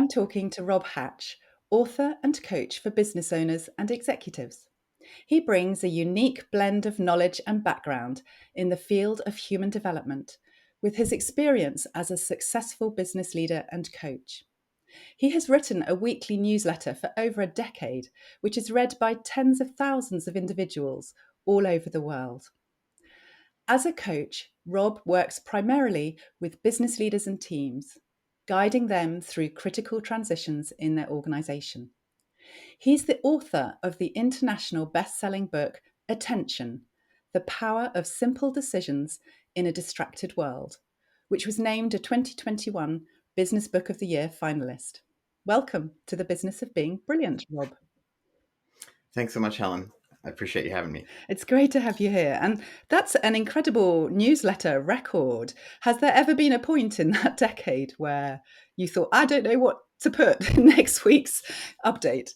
I'm talking to Rob Hatch, author and coach for business owners and executives. He brings a unique blend of knowledge and background in the field of human development with his experience as a successful business leader and coach. He has written a weekly newsletter for over a decade, which is read by tens of thousands of individuals all over the world. As a coach, Rob works primarily with business leaders and teams, guiding them through critical transitions in their organization. He's the author of the international best-selling book, Attention: The Power of Simple Decisions in a Distracted World, which was named a 2021 Business Book of the Year finalist. Welcome to the Business of Being Brilliant, Rob. Thanks so much, Helen. I appreciate you having me. It's great to have you here. And that's an incredible newsletter record. Has there ever been a point in that decade where you thought, I don't know what to put in next week's update?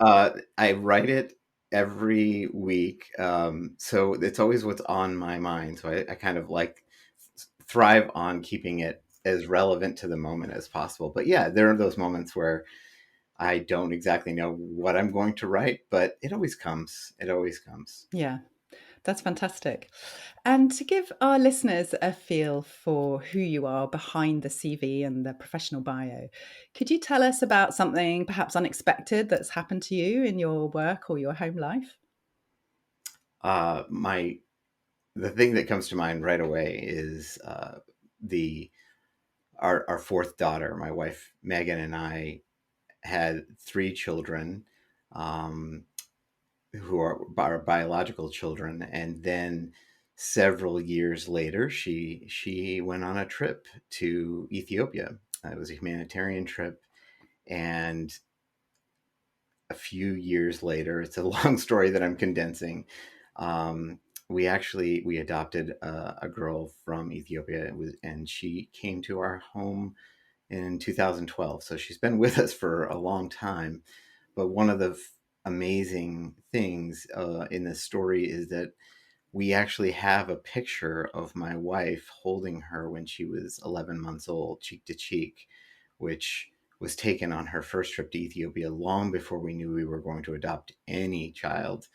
I write it every week, so it's always what's on my mind. So I kind of thrive on keeping it as relevant to the moment as possible. But yeah, there are those moments where I don't exactly know what I'm going to write, but it always comes. It always comes. Yeah, that's fantastic. And to give our listeners a feel for who you are behind the CV and the professional bio, could you tell us about something perhaps unexpected that's happened to you in your work or your home life? My The thing that comes to mind right away is the our fourth daughter. My wife Megan and I had three children, um, who are our biological children, and then several years later, she went on a trip to Ethiopia. It was a humanitarian trip, and a few years later, it's a long story that I'm condensing. Um, we adopted a girl from Ethiopia, and she came to our home in 2012. So she's been with us for a long time. But one of the amazing things in this story is that we actually have a picture of my wife holding her when she was 11 months old, cheek to cheek, which was taken on her first trip to Ethiopia long before we knew we were going to adopt any child.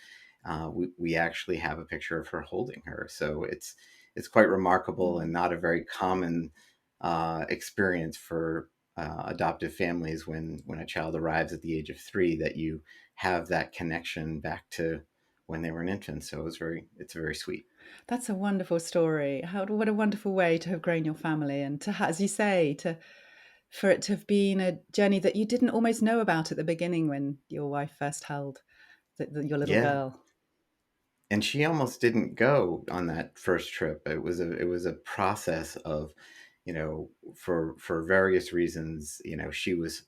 We actually have a picture of her holding her. So it's quite remarkable and not a very common experience for adoptive families when a child arrives at the age of 3, that you have that connection back to when they were an infant. So it's very sweet. That's a wonderful story. What a wonderful way to have grown your family, and as you say, for it to have been a journey that you didn't almost know about at the beginning when your wife first held your little Yeah. girl. And she almost didn't go on that first trip. It was a process of, for various reasons, she was,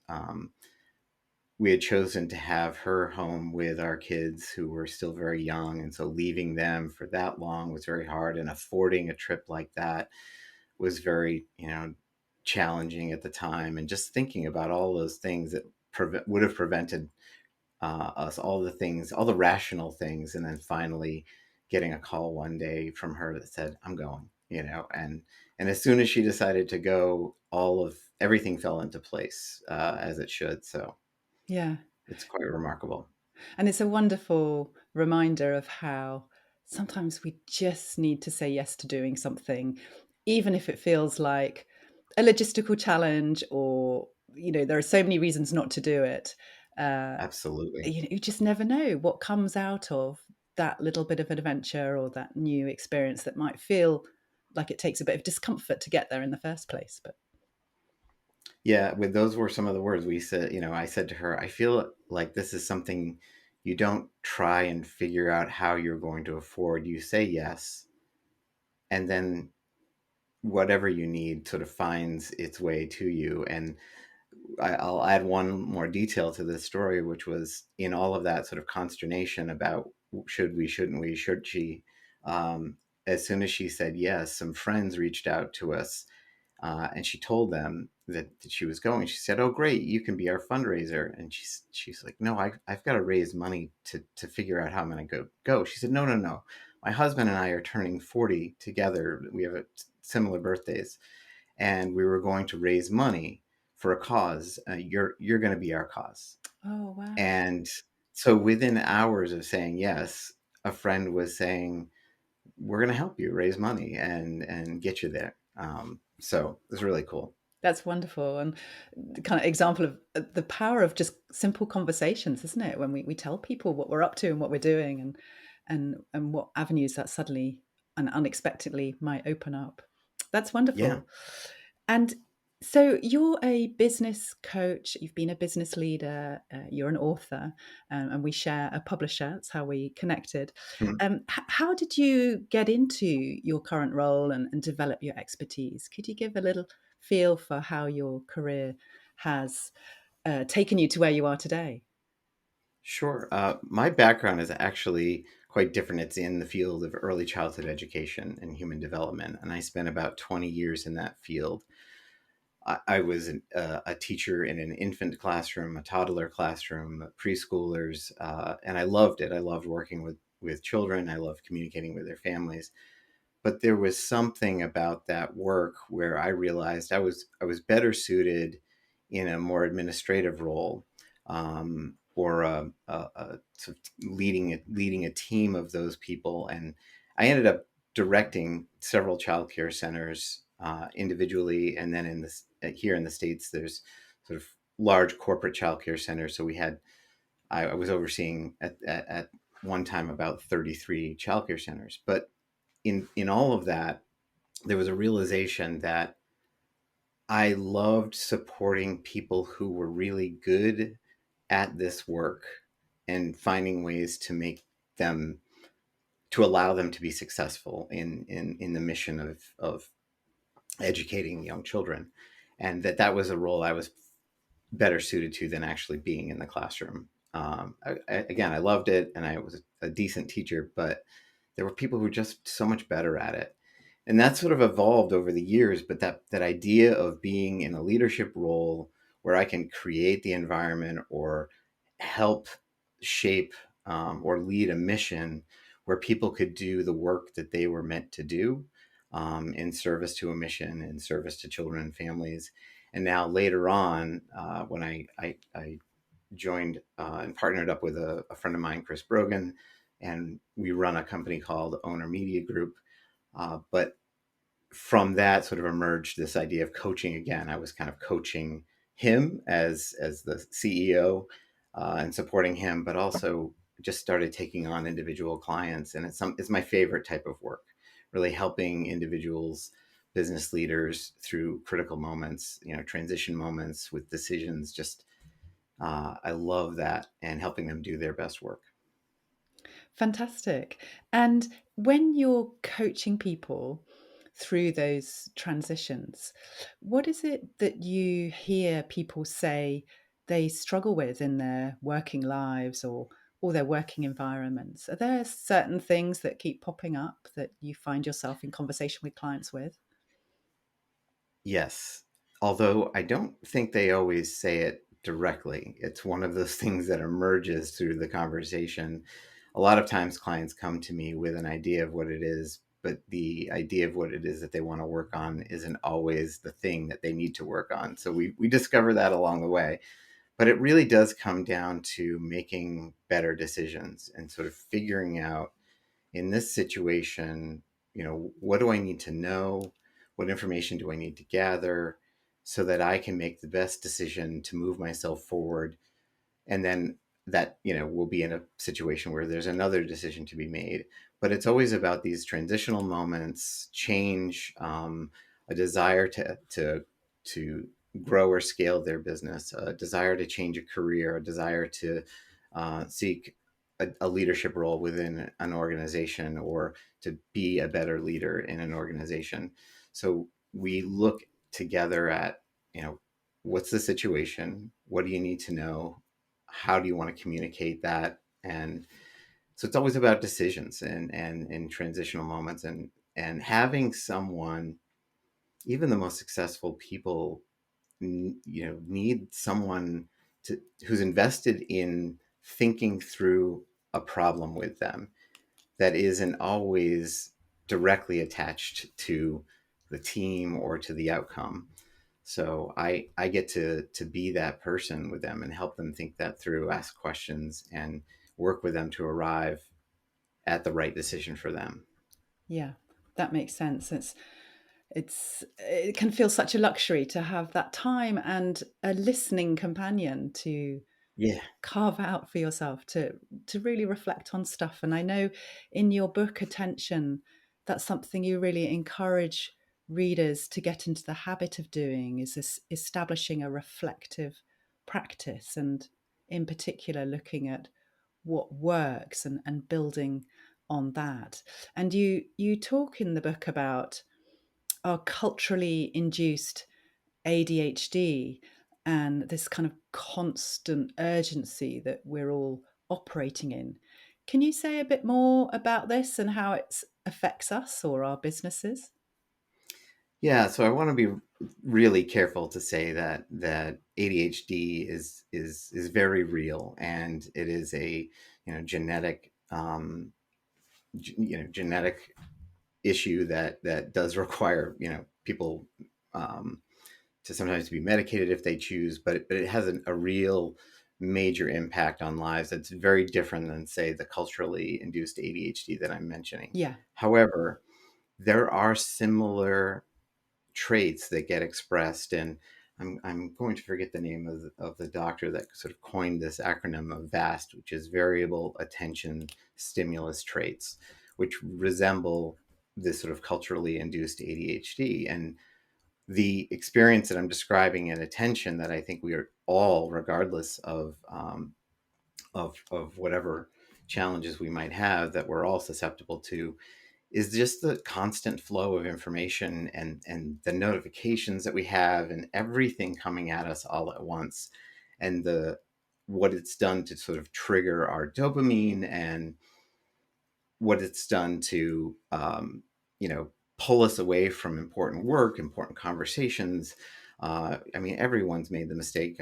we had chosen to have her home with our kids who were still very young. And so leaving them for that long was very hard. And affording a trip like that was very, challenging at the time. And just thinking about all those things that would have prevented us, all the rational things. And then finally getting a call one day from her that said, I'm going, and as soon as she decided to go, everything fell into place as it should. So Yeah. it's quite remarkable. And it's a wonderful reminder of how sometimes we just need to say yes to doing something, even if it feels like a logistical challenge, or, there are so many reasons not to do it. Uh, Absolutely. you just never know what comes out of that little bit of adventure or that new experience that might feel like it takes a bit of discomfort to get there in the first place. But Yeah, with those were some of the words we said. I said to her, I feel like this is something you don't try and figure out how you're going to afford. You say yes, and then whatever you need sort of finds its way to you. And I'll add one more detail to this story, which was in all of that sort of consternation about should we, shouldn't we, should she. As soon as she said yes, some friends reached out to us, and she told them that she was going. She said, "Oh, great, you can be our fundraiser." And she's like, "No, I've got to raise money to figure out how I'm going to go." She said, "No, no, no. My husband and I are turning 40 together. We have similar birthdays, and we were going to raise money for a cause, you're going to be our cause. Oh, wow. And so within hours of saying yes, a friend was saying, we're going to help you raise money and get you there. So it was really cool. That's wonderful, and the kind of example of the power of just simple conversations, isn't it? When we tell people what we're up to and what we're doing, and what avenues that suddenly and unexpectedly might open up. That's Yeah. wonderful. And so you're a business coach. You've been a business leader. You're an author, and we share a publisher. That's how we connected. Mhm. How did you get into your current role and develop your expertise? Could you give a little feel for how your career has taken you to where you are today? Sure. My background is actually quite different. It's in the field of early childhood education and human development, and I spent about 20 years in that field. I was a teacher in an infant classroom, a toddler classroom, preschoolers, and I loved it. I loved working with children. I loved communicating with their families. But there was something about that work where I realized I was better suited in a more administrative role, or a sort of leading a team of those people. And I ended up directing several childcare centers, individually, and then in this here in the States, there's sort of large corporate childcare centers. So I was overseeing at one time about 33 childcare centers. But in all of that, there was a realization that I loved supporting people who were really good at this work and finding ways to make them to allow them to be successful in the mission of educating young children, and that was a role I was better suited to than actually being in the classroom. Again, I loved it, and I was a decent teacher, but there were people who were just so much better at it. And that sort of evolved over the years. But that idea of being in a leadership role where I can create the environment or help shape, or lead a mission where people could do the work that they were meant to do, in service to a mission, in service to children and families. And now later on, when I joined, and partnered up with a friend of mine, Chris Brogan, and we run a company called Owner Media Group. But from that sort of emerged this idea of coaching again. I was kind of coaching him as the CEO, and supporting him, but also just started taking on individual clients. And it's my favorite type of work, really helping individuals, business leaders through critical moments, transition moments with decisions. Just I love that, and helping them do their best work. Fantastic. And when you're coaching people through those transitions, what is it that you hear people say they struggle with in their working lives or their working environments? Are there certain things that keep popping up that you find yourself in conversation with clients with? Yes. Although I don't think they always say it directly. It's one of those things that emerges through the conversation. A lot of times clients come to me with an idea of what it is, but the idea of what it is that they want to work on isn't always the thing that they need to work on. So we discover that along the way. But it really does come down to making better decisions and sort of figuring out, in this situation, what do I need to know? What information do I need to gather so that I can make the best decision to move myself forward? And then that, we'll be in a situation where there's another decision to be made. But it's always about these transitional moments, change, a desire to grow or scale their business, a desire to change a career, a desire to seek a leadership role within an organization, or to be a better leader in an organization. So we look together at, what's the situation? What do you need to know? How do you want to communicate that? And so it's always about decisions and transitional moments, and having someone, even the most successful people, need someone who's invested in thinking through a problem with them that isn't always directly attached to the team or to the outcome. So I get to be that person with them and help them think that through, ask questions, and work with them to arrive at the right decision for them. Yeah, that makes sense. It can feel such a luxury to have that time and a listening companion to Yeah. carve out for yourself to really reflect on stuff. And I know in your book Attention, that's something you really encourage readers to get into the habit of doing, is this establishing a reflective practice, and in particular looking at what works and building on that. And you talk in the book about our culturally induced ADHD and this kind of constant urgency that we're all operating in. Can you say a bit more about this and how it affects us or our businesses? Yeah, so I want to be really careful to say that ADHD is very real, and it is a genetic genetic issue that does require people um, to sometimes be medicated if they choose, but it has a real major impact on lives. It's very different than, say, the culturally induced ADHD that I'm mentioning. Yeah. However, there are similar traits that get expressed, and I'm going to forget the name of the doctor that sort of coined this acronym of VAST, which is variable attention stimulus traits, which resemble this sort of culturally induced ADHD. And the experience that I'm describing in attention, that I think we are all, regardless of whatever challenges we might have, that we're all susceptible to, is just the constant flow of information and the notifications that we have and everything coming at us all at once, and the what it's done to sort of trigger our dopamine, and what it's done to you know pull us away from important work, important conversations. I mean, everyone's made the mistake.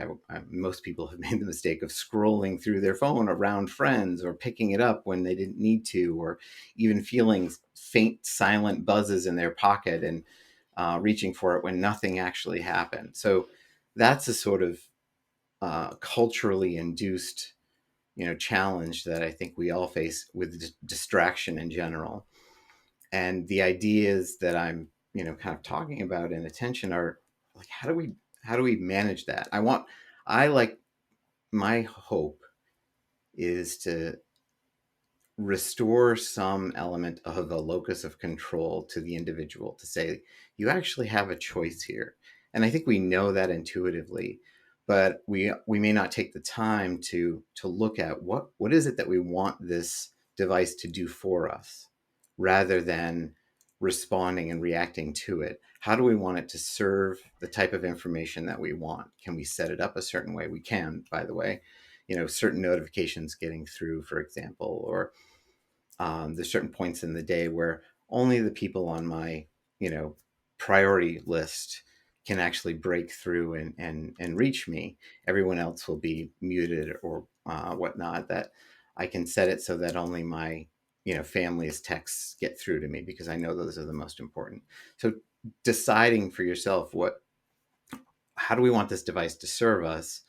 Most people have made the mistake of scrolling through their phone around friends, or picking it up when they didn't need to, or even feeling faint, silent buzzes in their pocket and reaching for it when nothing actually happened. So that's a sort of culturally induced challenge that I think we all face with distraction in general. And the ideas that I'm kind of talking about in attention are like, how do we manage that? I like, my hope is to restore some element of a locus of control to the individual, to say you actually have a choice here. And I think we know that intuitively, but we may not take the time to look at what is it that we want this device to do for us, rather than responding and reacting to it. How do we want it to serve the type of information that we want? Can we set it up a certain way? We can, by the way, certain notifications getting through, for example, or there's certain points in the day where only the people on my, you know, priority list can actually break through and reach me. Everyone else will be muted or whatnot. That I can set it so that only my, family's texts get through to me, because I know those are the most important. So deciding for yourself, how do we want this device to serve us,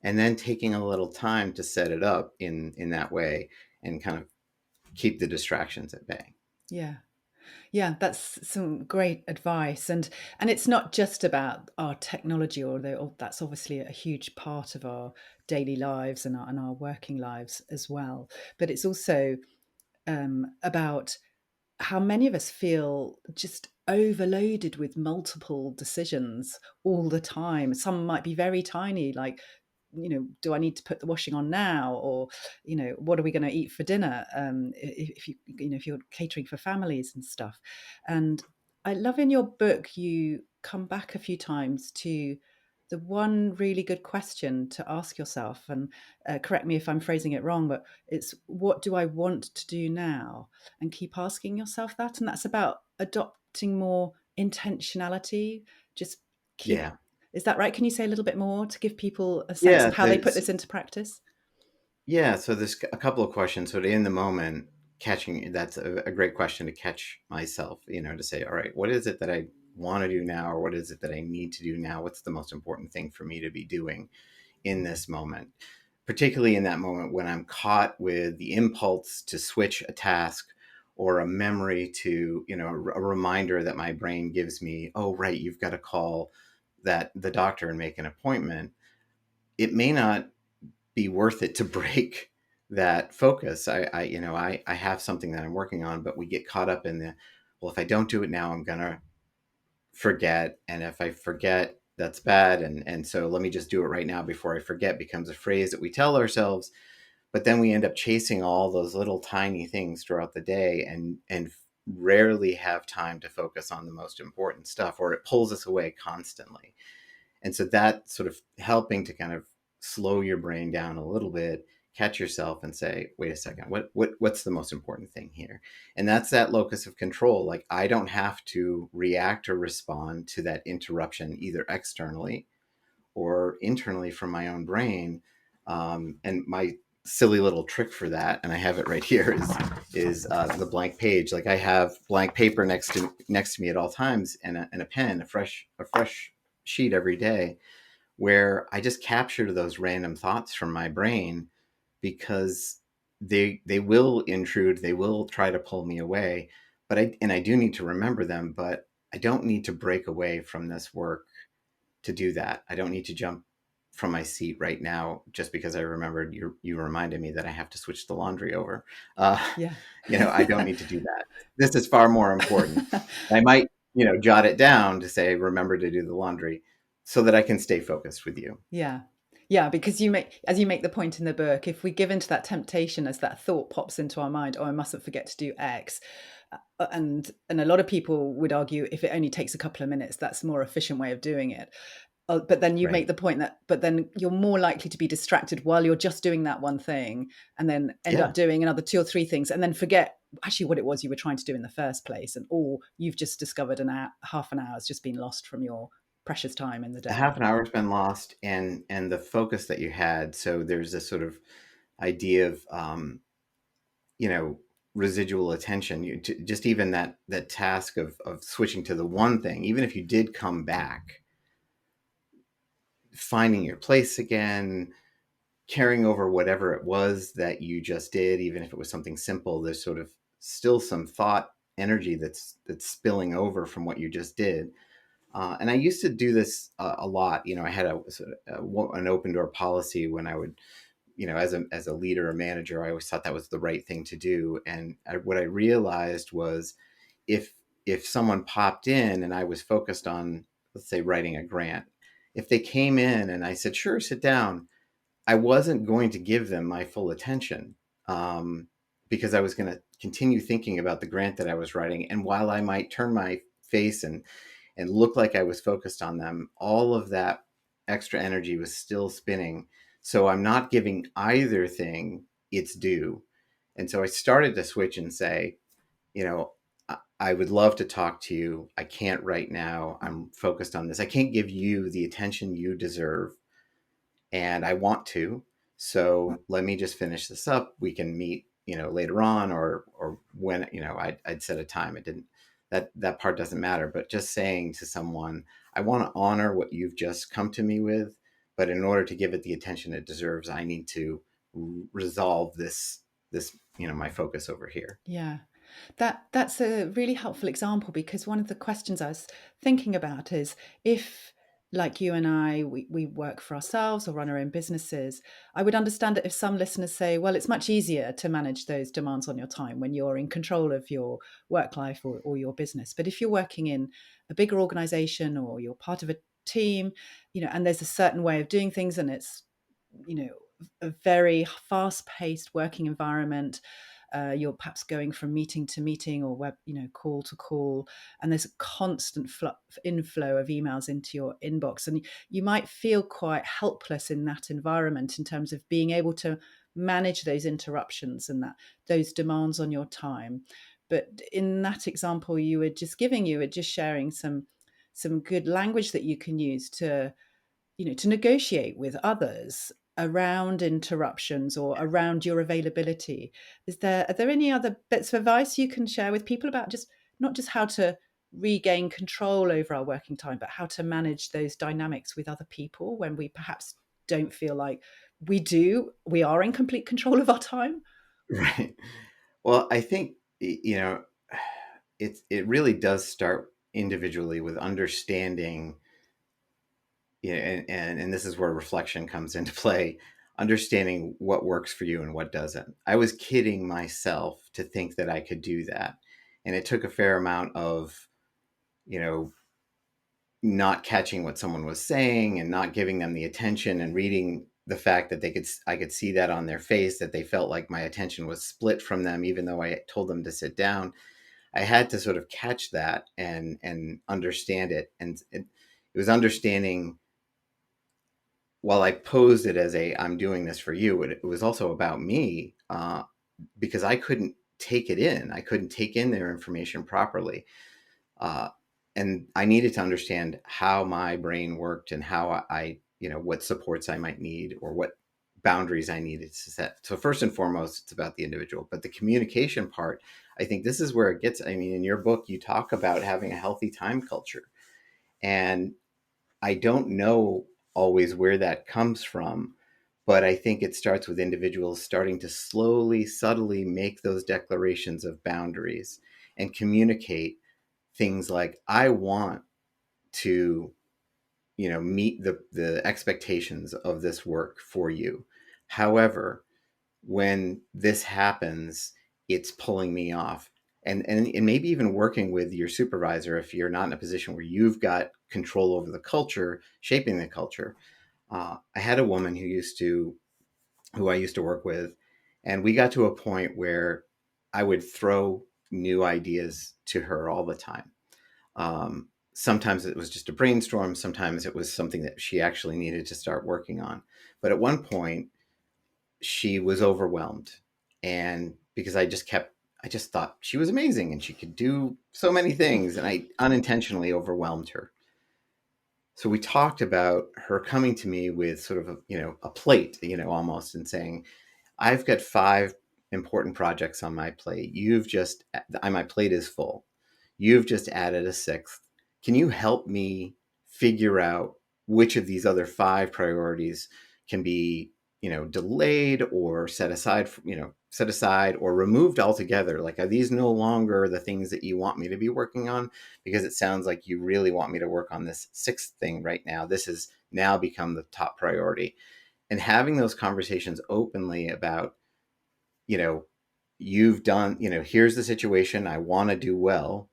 and then taking a little time to set it up in that way, and kind of keep the distractions at bay. Yeah. Yeah, that's some great advice. And it's not just about our technology, although that's obviously a huge part of our daily lives and our working lives as well. But it's also about how many of us feel just overloaded with multiple decisions all the time. Some might be very tiny, like, do I need to put the washing on now, or what are we going to eat for dinner, if if you're catering for families and stuff. And I love in your book you come back a few times to the one really good question to ask yourself, and correct me if I'm phrasing it wrong, but it's, what do I want to do now? And keep asking yourself that. And that's about adopting more intentionality. Just keep, Yeah. is that right? Can you say a little bit more to give people a sense Yeah. of how they put this into practice? Yeah. So there's a couple of questions. So in the moment, that's a great question to catch myself, to say, all right, what is it that I want to do now, or what is it that I need to do now? What's the most important thing for me to be doing in this moment? Particularly in that moment when I'm caught with the impulse to switch a task, or a memory to, a reminder that my brain gives me, oh, right, you've got to call the doctor and make an appointment. It may not be worth it to break that focus. I have something that I'm working on, but we get caught up in well, if I don't do it now, I'm going to forget. And if I forget, that's bad. And so let me just do it right now before I forget becomes a phrase that we tell ourselves. But then we end up chasing all those little tiny things throughout the day, and rarely have time to focus on the most important stuff, or it pulls us away constantly. And so that sort of helping to kind of slow your brain down a little bit, catch yourself and say, wait a second, what's the most important thing here? And that's that locus of control. Like, I don't have to react or respond to that interruption either externally or internally from my own brain. And my silly little trick for that, and I have it right here, is the blank page. Like, I have blank paper next to me at all times, and a pen, a fresh sheet every day, where I just capture those random thoughts from my brain, because they will intrude, they will try to pull me away, but I do need to remember them, but I don't need to break away from this work to do that. I don't need to jump from my seat right now just because I remembered you reminded me that I have to switch the laundry over. Uh, Yeah. I don't need to do that. This is far more important. I might, jot it down to say, remember to do the laundry, so that I can stay focused with you. Yeah. Yeah, because as you make the point in the book, if we give into that temptation as that thought pops into our mind, oh, I mustn't forget to do X. And a lot of people would argue if it only takes a couple of minutes, that's a more efficient way of doing it. But then you make Right. the point but then you're more likely to be distracted while you're just doing that one thing, and then end up Yeah. doing another 2 or 3 things, and then forget actually what it was you were trying to do in the first place. And or you've just discovered half an hour has just been lost from your precious time in the A day. half an hour's been lost, and the focus that you had. So there's this sort of idea of, you know, residual attention. Just even that task of switching to the one thing, even if you did come back, finding your place again, carrying over whatever it was that you just did, even if it was something simple, there's sort of still some thought energy that's spilling over from what you just did. And I used to do this a lot. I had an open door policy when I would, as a leader or manager, I always thought that was the right thing to do. And what I realized was, if someone popped in and I was focused on, let's say, writing a grant, if they came in and I said, sure, sit down, I wasn't going to give them my full attention, because I was going to continue thinking about the grant that I was writing. And while I might turn my face and look like I was focused on them, all of that extra energy was still spinning. So I'm not giving either thing its due. And so I started to switch and say, you know, I would love to talk to you. I can't right now. I'm focused on this. I can't give you the attention you deserve, and I want to. So let me just finish this up. We can meet, later on, or when, I'd set a time. It didn't, that part doesn't matter, but just saying to someone, I want to honor what you've just come to me with, but in order to give it the attention it deserves, I need to resolve this, my focus over here. Yeah. That's a really helpful example, because one of the questions I was thinking about is, if, like you and I, we work for ourselves or run our own businesses, I would understand it if some listeners say, well, it's much easier to manage those demands on your time when you're in control of your work life or your business. But if you're working in a bigger organization, or you're part of a team, and there's a certain way of doing things, and it's, a very fast paced working environment, you're perhaps going from meeting to meeting, or call to call, and there's a constant inflow of emails into your inbox, and you might feel quite helpless in that environment in terms of being able to manage those interruptions and those demands on your time. But in that example you were just sharing some good language that you can use to negotiate with others around interruptions or around your availability. Are there any other bits of advice you can share with people about just not just how to regain control over our working time, but how to manage those dynamics with other people when we perhaps don't feel like we are in complete control of our time. Right. Well, I think, it really does start individually with understanding, and this is where reflection comes into play, understanding what works for you and what doesn't. I was kidding myself to think that I could do that. And it took a fair amount of, you know, not catching what someone was saying and not giving them the attention, and reading the fact that I could see that on their face, that they felt like my attention was split from them even though I told them to sit down. I had to sort of catch that and understand it. And it was understanding, while I posed it as I'm doing this for you, it was also about me, because I couldn't take it in. I couldn't take in their information properly. Uh, and I needed to understand how my brain worked and how what supports I might need, or what boundaries I needed to set. So first and foremost, it's about the individual, but the communication part, I think this is where it gets, I mean, in your book, you talk about having a healthy time culture, and I don't know always where that comes from, but I think it starts with individuals starting to slowly, subtly make those declarations of boundaries and communicate things like, I want to, meet the expectations of this work for you. However, when this happens, it's pulling me off. And maybe even working with your supervisor, if you're not in a position where you've got control over the culture, shaping the culture. I had a woman who I used to work with, and we got to a point where I would throw new ideas to her all the time. Sometimes it was just a brainstorm. Sometimes it was something that she actually needed to start working on. But at one point, she was overwhelmed. And because I just thought she was amazing and she could do so many things. And I unintentionally overwhelmed her. So we talked about her coming to me with sort of a plate, almost, and saying, I've got 5 important projects on my plate. My plate is full. You've just added a 6th. Can you help me figure out which of these other 5 priorities can be, delayed or set aside or removed altogether? Like, are these no longer the things that you want me to be working on? Because it sounds like you really want me to work on this 6th thing right now. This has now become the top priority. And having those conversations openly about, you know, you've done, here's the situation. I want to do well,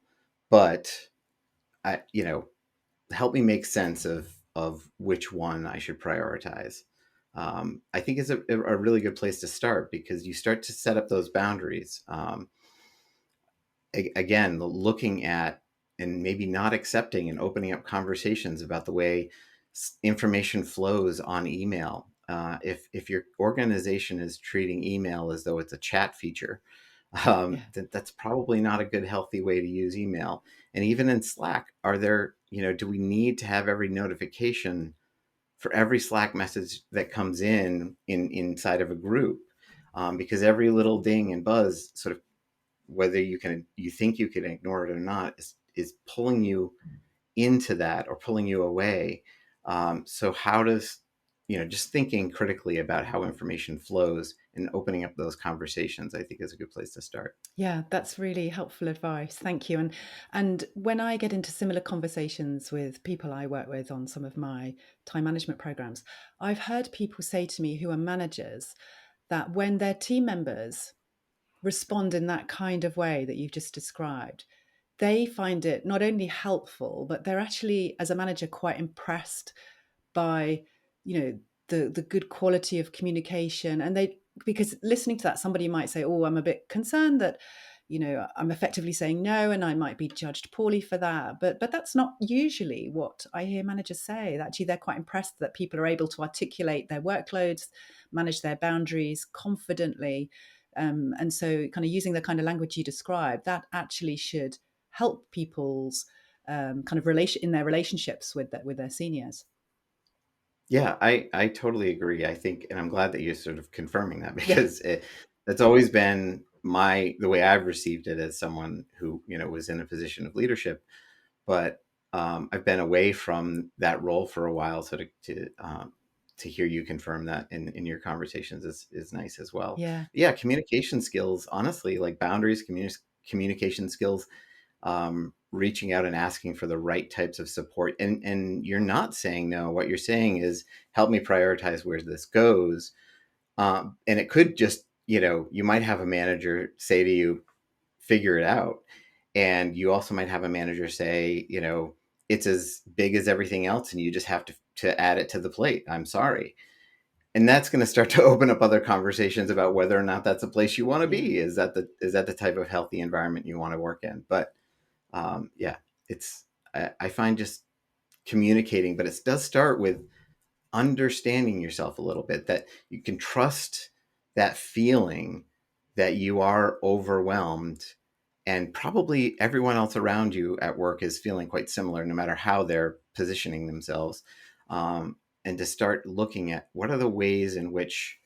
but I, help me make sense of which one I should prioritize. I think is a really good place to start, because you start to set up those boundaries. Again, looking at and maybe not accepting and opening up conversations about the way information flows on email. If your organization is treating email as though it's a chat feature, Yeah. that's probably not a good, healthy way to use email. And even in Slack, do we need to have every notification for every Slack message that comes inside of a group? Because every little ding and buzz, sort of, whether you think you can ignore it or not, is pulling you into that or pulling you away. So how does, just thinking critically about how information flows and opening up those conversations, I think, is a good place to start. Yeah, that's really helpful advice. Thank you. And when I get into similar conversations with people I work with on some of my time management programs, I've heard people say to me who are managers that when their team members respond in that kind of way that you've just described, they find it not only helpful, but they're actually, as a manager, quite impressed by, you know, the good quality of communication. And they, because listening to that, somebody might say, oh, I'm a bit concerned that, I'm effectively saying no and I might be judged poorly for that. But that's not usually what I hear managers say. Actually, they're quite impressed that people are able to articulate their workloads, manage their boundaries confidently. And so kind of using the kind of language you described, that actually should help people's kind of relation in their relationships with their seniors. Yeah, I totally agree. I think, and I'm glad that you're sort of confirming that, Yeah. because that's always been the way I've received it as someone who, was in a position of leadership. but I've been away from that role for a while. So to hear you confirm that in your conversations is nice as well. Yeah. Yeah, communication skills, honestly, like boundaries, communication skills, reaching out and asking for the right types of support. And you're not saying no. What you're saying is, help me prioritize where this goes. And it could just, you might have a manager say to you, figure it out. And you also might have a manager say, it's as big as everything else and you just have to add it to the plate. I'm sorry. And that's going to start to open up other conversations about whether or not that's a place you want to Yeah. be. Is that the type of healthy environment you want to work in? But yeah, I find just communicating, but it does start with understanding yourself a little bit, that you can trust that feeling that you are overwhelmed, and probably everyone else around you at work is feeling quite similar, no matter how they're positioning themselves. And to start looking at what are the ways in which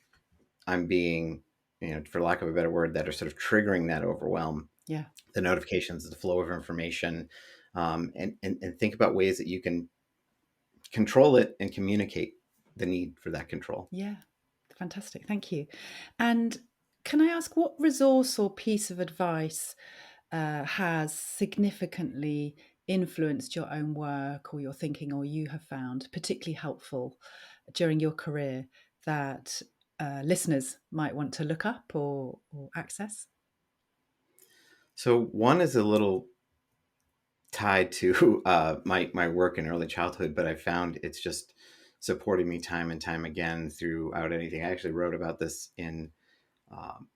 I'm being, for lack of a better word, that are sort of triggering that overwhelm, Yeah. the notifications, the flow of information, and think about ways that you can control it and communicate the need for that control. Yeah. Fantastic. Thank you. And can I ask what resource or piece of advice has significantly influenced your own work or your thinking, or you have found particularly helpful during your career that listeners might want to look up or access? So one is a little tied to my work in early childhood, but I found it's just supporting me time and time again throughout anything. I actually wrote about this um,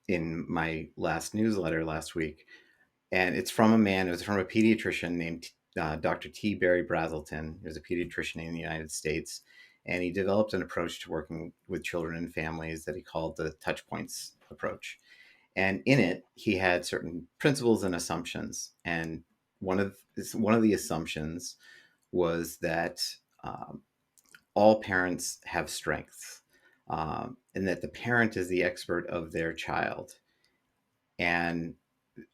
in my last newsletter last week, and it's from a man. It was from a pediatrician named Dr. T. Barry Brazelton. He was a pediatrician in the United States, and he developed an approach to working with children and families that he called the touch points approach. And in it, he had certain principles and assumptions. And one of the assumptions was that um, all parents have strengths, and that the parent is the expert of their child, and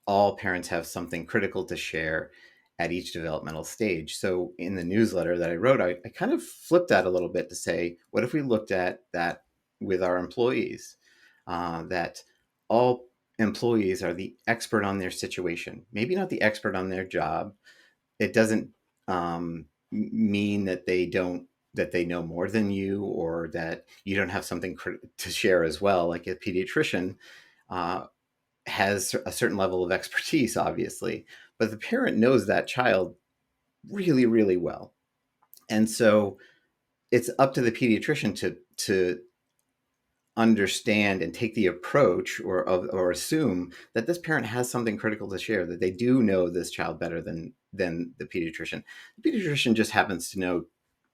all parents have something critical to share at each developmental stage. So in the newsletter that I wrote, I kind of flipped that a little bit to say, what if we looked at that with our employees? That all employees are the expert on their situation, maybe not the expert on their job. It doesn't mean that they know more than you, or that you don't have something to share as well. Like a pediatrician uh, has a certain level of expertise, obviously, but the parent knows that child really, really well. And so it's up to the pediatrician to understand and take the approach, or assume that this parent has something critical to share, that they do know this child better than the pediatrician. The pediatrician just happens to know,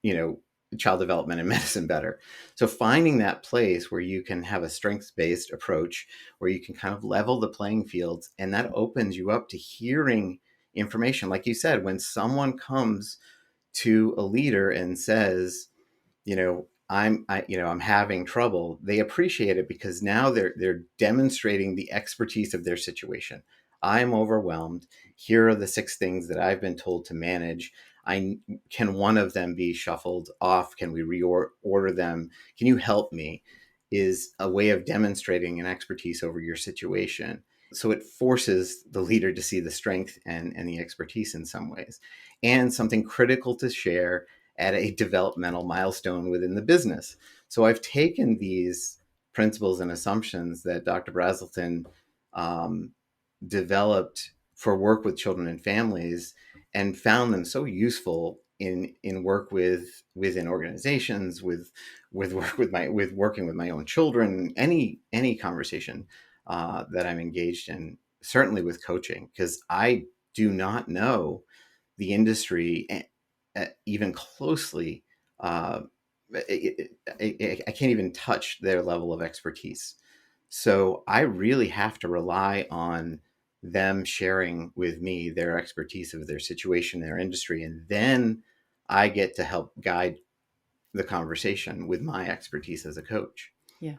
you know, child development and medicine better. So finding that place where you can have a strengths-based approach, where you can kind of level the playing fields, and that opens you up to hearing information. Like you said, when someone comes to a leader and says, I'm having trouble, they appreciate it, because now they're demonstrating the expertise of their situation. I'm overwhelmed. Here are the 6 things that I've been told to manage. I Can one of them be shuffled off? Can we reorder them? Can you help me? Is a way of demonstrating an expertise over your situation. So it forces the leader to see the strength and the expertise in some ways, and something critical to share at a developmental milestone within the business. So I've taken these principles and assumptions that Dr. Brazelton um, developed for work with children and families, and found them so useful in work within organizations, with work with working with my own children, any conversation that I'm engaged in, certainly with coaching, because I do not know the industry even closely. Uh, I can't even touch their level of expertise. So I really have to rely on them sharing with me their expertise of their situation, their industry, and then I get to help guide the conversation with my expertise as a coach. Yeah.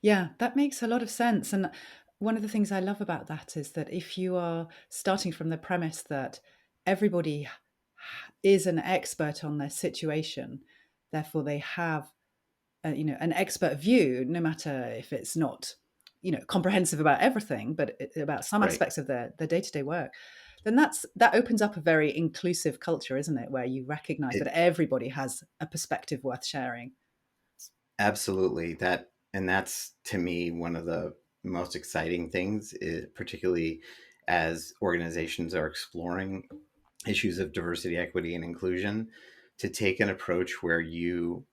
Yeah, that makes a lot of sense. And one of the things I love about that is that if you are starting from the premise that everybody is an expert on their situation. Therefore, they have an expert view, no matter if it's not comprehensive about everything, but about some Right. aspects of their day-to-day work. Then that opens up a very inclusive culture, isn't it? Where you recognize It that everybody has a perspective worth sharing. absolutely that's to me one of the most exciting things, particularly as organizations are exploring issues of diversity, equity, and inclusion, to take an approach where you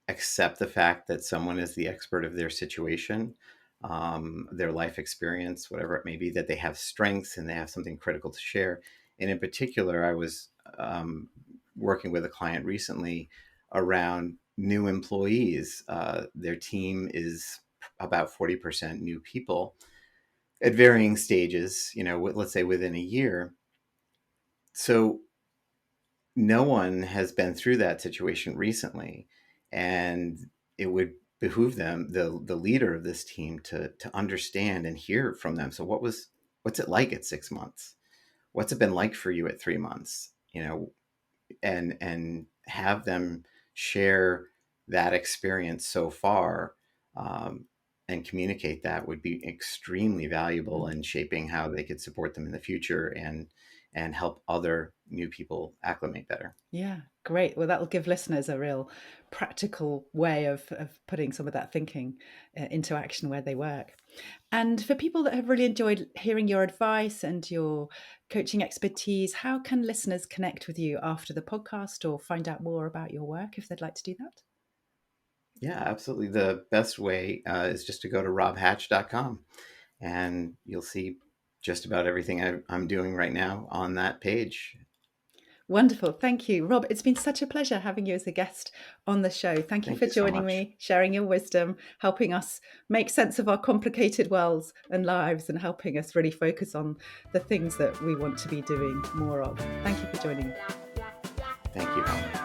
accept the fact that someone is the expert of their situation, their life experience, whatever it may be, that they have strengths and they have something critical to share. And in particular, I was working with a client recently around new employees. Their team is about 40% new people at varying stages, let's say within a year. So no one has been through that situation recently, and it would behoove them, the leader of this team, to understand and hear from them. So what's it like at 6 months? What's it been like for you at 3 months? And have them share that experience so far, and communicate that would be extremely valuable in shaping how they could support them in the future and help other new people acclimate better. Yeah, great. Well, that will give listeners a real practical way of putting some of that thinking into action where they work. And for people that have really enjoyed hearing your advice and your coaching expertise, how can listeners connect with you after the podcast or find out more about your work if they'd like to do that? Yeah, absolutely. The best way is just to go to robhatch.com, and you'll see just about everything I'm doing right now on that page. Wonderful. Thank you, Rob. It's been such a pleasure having you as a guest on the show. Thank you Thank for you so joining much. me, sharing your wisdom, helping us make sense of our complicated worlds and lives, and helping us really focus on the things that we want to be doing more of. Thank you for joining me. Thank you, Helen.